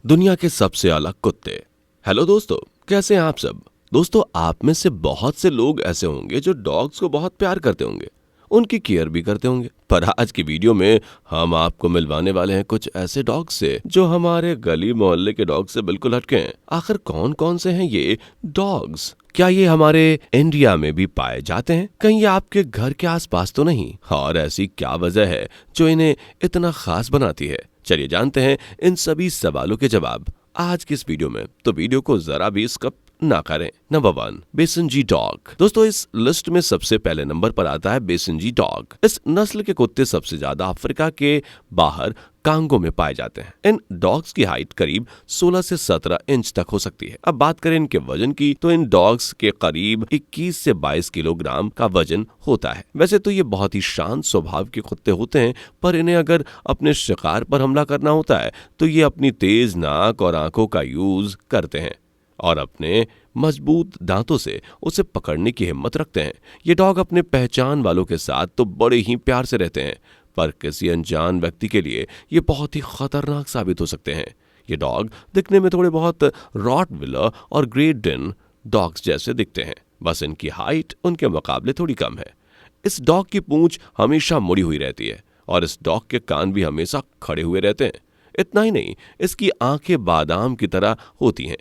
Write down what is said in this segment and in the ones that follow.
दुनिया के सबसे अलग कुत्ते। हेलो दोस्तों, कैसे हैं आप सब। दोस्तों, आप में से बहुत से लोग ऐसे होंगे जो डॉग्स को बहुत प्यार करते होंगे, उनकी केयर भी करते होंगे। पर आज की वीडियो में हम आपको मिलवाने वाले हैं कुछ ऐसे डॉग्स से जो हमारे गली मोहल्ले के डॉग से बिल्कुल हटके हैं। आखिर कौन कौन से हैं ये डॉग्स? क्या ये हमारे इंडिया में भी पाए जाते हैं? कहीं ये आपके घर के आसपास तो नहीं? और ऐसी क्या वजह है जो इन्हें इतना खास बनाती है? चलिए जानते हैं इन सभी सवालों के जवाब आज की इस वीडियो में। तो वीडियो को जरा भी स्किप ना करें। Number 1, basenji dog. दोस्तों, इस लिस्ट में सबसे पहले नंबर पर आता है बेसिनजी डॉग। इस नस्ल के कुत्ते सबसे ज्यादा अफ्रीका के बाहर कांगो में पाए जाते हैं। इन डॉग्स की हाइट करीब 16 से 17 इंच तक हो सकती है। अब बात करें इनके वजन की, तो इन डॉग्स के करीब 21 से 22 किलोग्राम का वजन होता है। वैसे तो ये बहुत ही शांत स्वभाव के कुत्ते होते हैं, पर इन्हें अगर अपने शिकार पर हमला करना होता है तो ये अपनी तेज नाक और आंखों का यूज करते हैं और अपने मजबूत दांतों से उसे पकड़ने की हिम्मत रखते हैं। ये डॉग अपने पहचान वालों के साथ तो बड़े ही प्यार से रहते हैं, पर किसी अनजान व्यक्ति के लिए ये बहुत ही खतरनाक साबित हो सकते हैं। ये डॉग दिखने में थोड़े बहुत रॉटविलर और ग्रेट डेन डॉग्स जैसे दिखते हैं, बस इनकी हाइट उनके मुकाबले थोड़ी कम है। इस डॉग की पूंछ हमेशा मुड़ी हुई रहती है और इस डॉग के कान भी हमेशा खड़े हुए रहते हैं। इतना ही नहीं, इसकी आंखें बादाम की तरह होती हैं।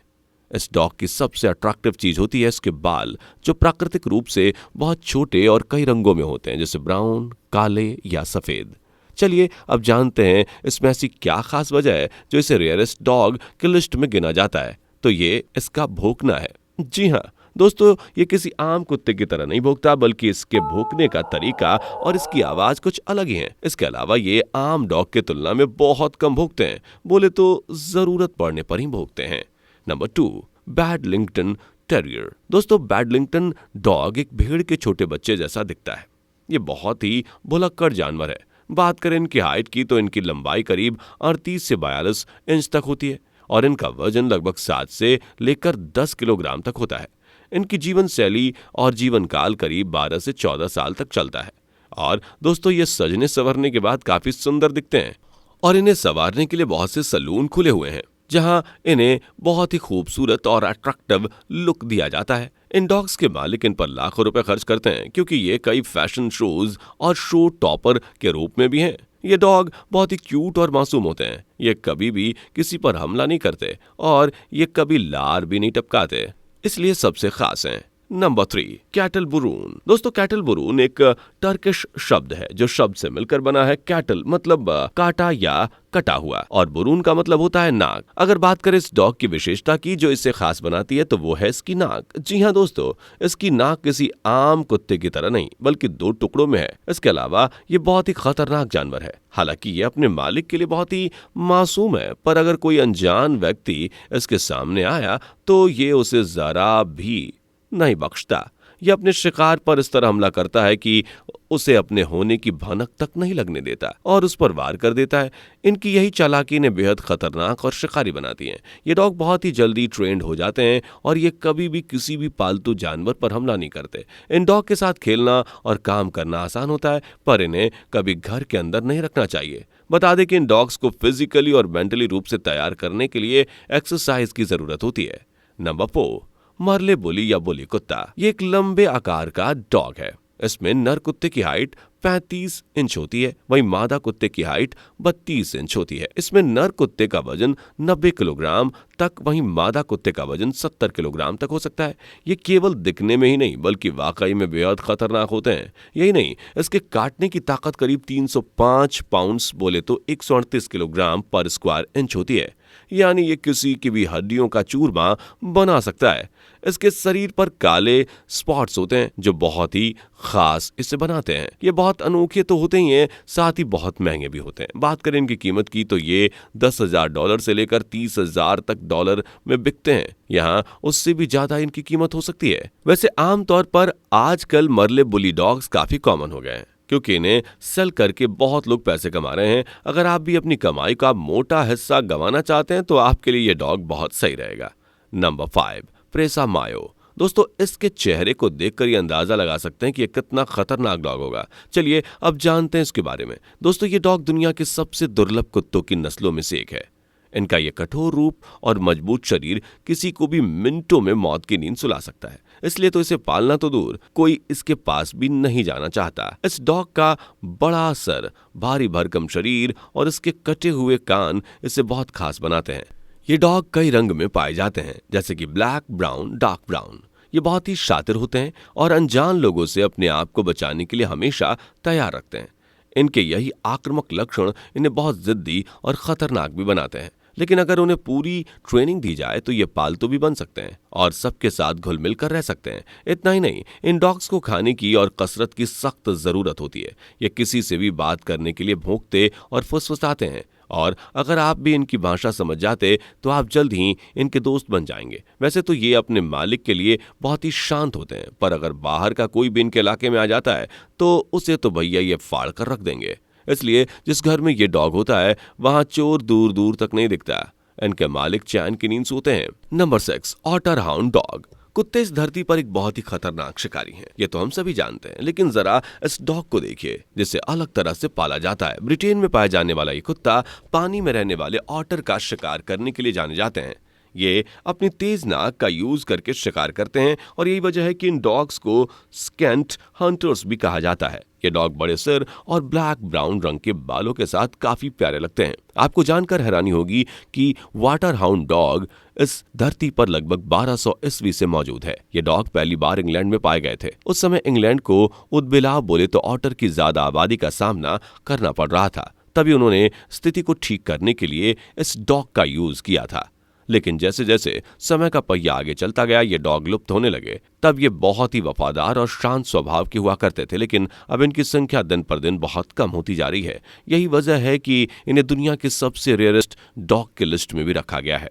इस डॉग की सबसे अट्रैक्टिव चीज होती है इसके बाल, जो प्राकृतिक रूप से बहुत छोटे और कई रंगों में होते हैं, जैसे ब्राउन, काले या सफेद। चलिए अब जानते हैं इसमें ऐसी क्या खास वजह है जो इसे रेयरेस्ट डॉग की लिस्ट में गिना जाता है। तो ये इसका भौंकना है। जी हाँ दोस्तों, ये किसी आम कुत्ते की तरह नहीं भौंकता, बल्कि इसके भौंकने का तरीका और इसकी आवाज कुछ अलग ही है। इसके अलावा ये आम डॉग की तुलना में बहुत कम भौंकते हैं, बोले तो जरूरत पड़ने पर ही भौंकते हैं। Number 2, Bedlington terrier. दोस्तों, बैडलिंगटन डॉग एक भेड़ के छोटे बच्चे जैसा दिखता है। ये बहुत ही भुलक्कड़ जानवर है। बात करें इनकी हाइट की, तो इनकी लंबाई करीब 38 से 42 इंच तक होती है और इनका वजन लगभग 7 से लेकर 10 किलोग्राम तक होता है। इनकी जीवन शैली और जीवन काल करीब 12 से 14 साल तक चलता है। और दोस्तों, ये सजने संवरने के बाद काफी सुंदर दिखते हैं और इन्हें संवारने के लिए बहुत से सैलून खुले हुए हैं, जहां इन्हें बहुत ही खूबसूरत और अट्रैक्टिव लुक दिया जाता है। इन डॉग्स के मालिक इन पर लाखों रुपए खर्च करते हैं, क्योंकि ये कई फैशन शोज और शो टॉपर के रूप में भी हैं। ये डॉग बहुत ही क्यूट और मासूम होते हैं। ये कभी भी किसी पर हमला नहीं करते और ये कभी लार भी नहीं टपकाते, इसलिए सबसे खास हैं। नंबर 3, कैटल बुरून। दोस्तों, कैटल बुरून एक टर्किश शब्द है जो शब्द से मिलकर बना है। कैटल मतलब काटा या कटा हुआ और बुरून का मतलब होता है नाक। अगर बात करें इस डॉग की विशेषता की जो इसे खास बनाती है, तो वो है इसकी नाक। जी हाँ दोस्तों, इसकी नाक किसी आम कुत्ते की तरह नहीं, बल्कि 2 टुकड़ों में है। इसके अलावा ये बहुत ही खतरनाक जानवर है। हालांकि ये अपने मालिक के लिए बहुत ही मासूम है, पर अगर कोई अनजान व्यक्ति इसके सामने आया तो ये उसे जरा भी नहीं बख्शता। यह अपने शिकार पर इस तरह हमला करता है कि उसे अपने होने की भनक तक नहीं लगने देता और उस पर वार कर देता है। इनकी यही चालाकी ने बेहद खतरनाक और शिकारी बनाती है। ये डॉग बहुत ही जल्दी ट्रेंड हो जाते हैं और ये कभी भी किसी भी पालतू जानवर पर हमला नहीं करते। इन डॉग के साथ खेलना और काम करना आसान होता है, पर इन्हें कभी घर के अंदर नहीं रखना चाहिए। बता दें कि इन डॉग्स को फिजिकली और मेंटली रूप से तैयार करने के लिए एक्सरसाइज की जरूरत होती है। नंबर 4, मरले बुली या बुली कुत्ता। ये एक लंबे आकार का डॉग है। इसमें नर कुत्ते की हाइट 35 इंच होती है, वहीं मादा कुत्ते की हाइट 32 इंच होती है। इसमें नर कुत्ते का वजन 90 किलोग्राम तक, वहीं मादा कुत्ते का वजन 70 किलोग्राम तक हो सकता है। ये केवल दिखने में ही नहीं, बल्कि वाकई में बेहद खतरनाक होते हैं। यही नहीं, इसके काटने की ताकत करीब 305 पाउंड्स, बोले तो 138 किलोग्राम पर स्क्वायर इंच होती है। यानी ये किसी की भी हड्डियों का चूरमा बना सकता है। इसके शरीर पर काले स्पॉट्स होते हैं जो बहुत ही खास इसे बनाते हैं। ये बहुत अनोखे तो होते ही हैं, साथ ही बहुत महंगे भी होते हैं। बात करें इनकी कीमत की, तो ये $10,000 से लेकर $30,000 तक डॉलर में बिकते हैं। यहाँ उससे भी ज्यादा इनकी कीमत हो सकती है। वैसे आमतौर पर आजकल मरले बुली डॉग्स काफी कॉमन हो गए हैं, क्योंकि इन्हें सेल करके बहुत लोग पैसे कमा रहे हैं। अगर आप भी अपनी कमाई का मोटा हिस्सा गंवाना चाहते हैं तो आपके लिए ये डॉग बहुत सही रहेगा। नंबर 5, प्रेसा मायो। दोस्तों, इसके चेहरे को देखकर ये अंदाजा लगा सकते हैं कि ये कितना खतरनाक डॉग होगा। चलिए अब जानते हैं इसके बारे में। दोस्तों, ये डॉग दुनिया के सबसे दुर्लभ कुत्तों की नस्लों में से एक है। इनका ये कठोर रूप और मजबूत शरीर किसी को भी मिनटों में मौत की नींद सुला सकता है। इसलिए तो इसे पालना तो दूर, कोई इसके पास भी नहीं जाना चाहता। इस डॉग का बड़ा सर, भारी भरकम शरीर और इसके कटे हुए कान इसे बहुत खास बनाते हैं। ये डॉग कई रंग में पाए जाते हैं, जैसे कि ब्लैक, ब्राउन, डार्क ब्राउन। ये बहुत ही शातिर होते हैं और अनजान लोगों से अपने आप को बचाने के लिए हमेशा तैयार रखते हैं। इनके यही आक्रामक लक्षण इन्हें बहुत जिद्दी और खतरनाक भी बनाते हैं। लेकिन अगर उन्हें पूरी ट्रेनिंग दी जाए तो ये पालतू भी बन सकते हैं और सबके साथ घुल मिल कर रह सकते हैं। इतना ही नहीं, इन डॉग्स को खाने की और कसरत की सख्त जरूरत होती है। ये किसी से भी बात करने के लिए भौंकते और फुसफुसाते हैं, और अगर आप भी इनकी भाषा समझ जाते तो आप जल्द ही इनके दोस्त बन जाएंगे। वैसे तो ये अपने मालिक के लिए बहुत ही शांत होते हैं, पर अगर बाहर का कोई भी इनके इलाके में आ जाता है तो उसे तो भैया ये फाड़ कर रख देंगे। इसलिए जिस घर में ये डॉग होता है वहां चोर दूर दूर तक नहीं दिखता। इनके मालिक चैन की नींद सोते हैं। Number 6, otter hound dog. कुत्ते इस धरती पर एक बहुत ही खतरनाक शिकारी हैं, ये तो हम सभी जानते हैं। लेकिन जरा इस डॉग को देखिए, जिसे अलग तरह से पाला जाता है। ब्रिटेन में पाया जाने वाला ये कुत्ता पानी में रहने वाले ऑटर का शिकार करने के लिए जाने जाते हैं। ये अपनी तेज नाक का यूज करके शिकार करते हैं और यही वजह है कि इन डॉग्स को स्कैंट हंटर्स भी कहा जाता है। ये डॉग बड़े सिर और ब्लैक ब्राउन रंग के बालों के साथ काफी प्यारे लगते हैं। आपको जानकर हैरानी होगी कि वाटर हाउंड डॉग इस धरती पर लगभग 1200 ईस्वी से मौजूद है। ये डॉग पहली बार इंग्लैंड में पाए गए थे। उस समय इंग्लैंड को उदबिलाव बोले तो ऑटर की ज्यादा आबादी का सामना करना पड़ रहा था। तभी उन्होंने स्थिति को ठीक करने के लिए इस डॉग का यूज किया था। लेकिन जैसे जैसे समय का पहिया आगे चलता गया, ये डॉग लुप्त होने लगे। तब ये बहुत ही वफादार और शांत स्वभाव के हुआ करते थे, लेकिन अब इनकी संख्या दिन पर दिन बहुत कम होती जा रही है। यही वजह है कि इन्हें दुनिया के सबसे रेयरेस्ट डॉग की लिस्ट में भी रखा गया है।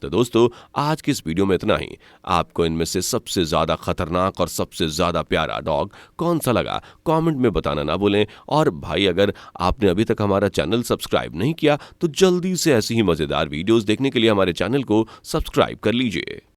तो दोस्तों, आज की इस वीडियो में इतना ही। आपको इनमें से सबसे ज्यादा खतरनाक और सबसे ज्यादा प्यारा डॉग कौन सा लगा, कमेंट में बताना ना भूलें। और भाई, अगर आपने अभी तक हमारा चैनल सब्सक्राइब नहीं किया तो जल्दी से ऐसी ही मजेदार वीडियोस देखने के लिए हमारे चैनल को सब्सक्राइब कर लीजिए।